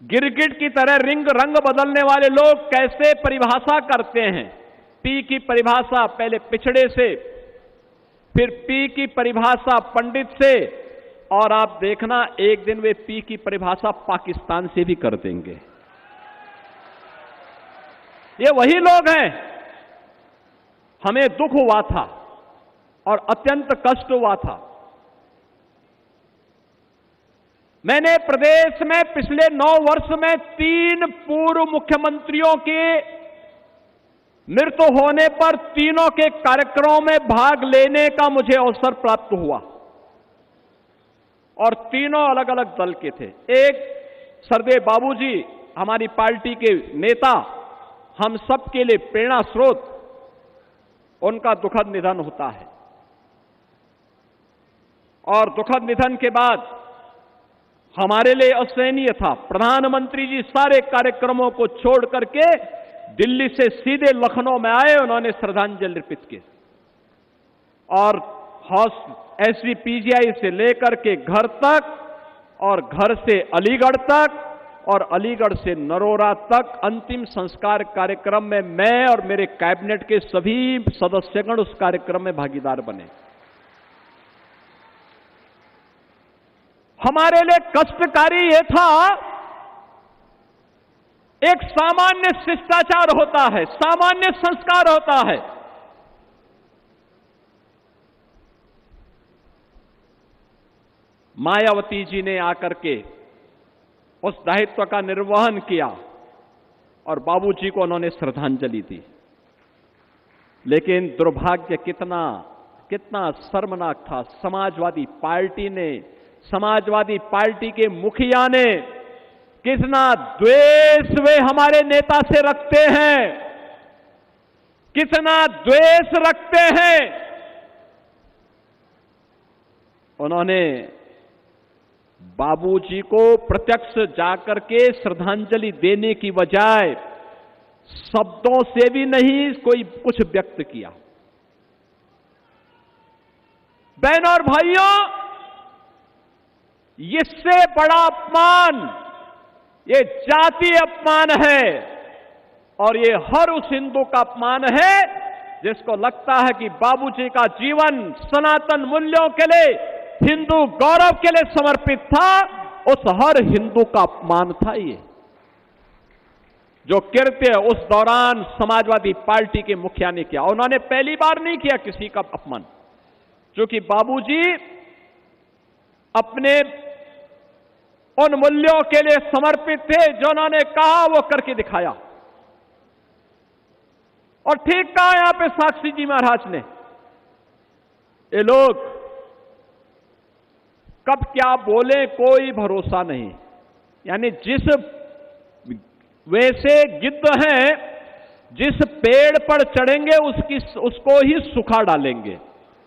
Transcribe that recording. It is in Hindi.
गिरगिट की तरह रंग बदलने वाले लोग कैसे परिभाषा करते हैं। पी की परिभाषा पहले पिछड़े से, फिर पी की परिभाषा पंडित से, और आप देखना एक दिन वे पी की परिभाषा पाकिस्तान से भी कर देंगे। ये वही लोग हैं। हमें दुख हुआ था और अत्यंत कष्ट हुआ था। मैंने प्रदेश में पिछले 9 वर्ष में 3 पूर्व मुख्यमंत्रियों के मृत्यु होने पर तीनों के कार्यक्रमों में भाग लेने का मुझे अवसर प्राप्त हुआ, और तीनों अलग अलग दल के थे। एक सरदेव बाबूजी हमारी पार्टी के नेता, हम सबके लिए प्रेरणा स्रोत, उनका दुखद निधन होता है। और दुखद निधन के बाद हमारे लिए असहनीय था। प्रधानमंत्री जी सारे कार्यक्रमों को छोड़ करके दिल्ली से सीधे लखनऊ में आए, उन्होंने श्रद्धांजलि अर्पित की, और एसजीपीजीआई से लेकर के घर तक, और घर से अलीगढ़ तक, और अलीगढ़ से नरोरा तक अंतिम संस्कार कार्यक्रम में मैं और मेरे कैबिनेट के सभी सदस्यगण उस कार्यक्रम में भागीदार बने। हमारे लिए कष्टकारी यह था, एक सामान्य शिष्टाचार होता है, सामान्य संस्कार होता है। मायावती जी ने आकर के उस दायित्व का निर्वहन किया और बाबूजी को उन्होंने श्रद्धांजलि दी। लेकिन दुर्भाग्य कितना शर्मनाक था। समाजवादी पार्टी के मुखिया ने कितना द्वेष वे हमारे नेता से रखते हैं, कितना द्वेष रखते हैं। उन्होंने बाबूजी को प्रत्यक्ष जाकर के श्रद्धांजलि देने की बजाय शब्दों से भी नहीं कोई कुछ व्यक्त किया। बहनों और भाइयों, इससे बड़ा अपमान ये जातीय अपमान है, और ये हर उस हिंदू का अपमान है जिसको लगता है कि बाबूजी का जीवन सनातन मूल्यों के लिए, हिंदू गौरव के लिए समर्पित था। उस हर हिंदू का अपमान था ये, जो कृत्य उस दौरान समाजवादी पार्टी के मुखिया ने किया। उन्होंने पहली बार नहीं किया किसी का अपमान, क्योंकि बाबूजी अपने उन मूल्यों के लिए समर्पित थे जो उन्होंने कहा वो करके दिखाया। और ठीक कहा यहां पे साक्षी जी महाराज ने, ये लोग कब क्या बोले कोई भरोसा नहीं। यानी जिस वैसे गिद्ध हैं, जिस पेड़ पर चढ़ेंगे उसको ही सुखा डालेंगे।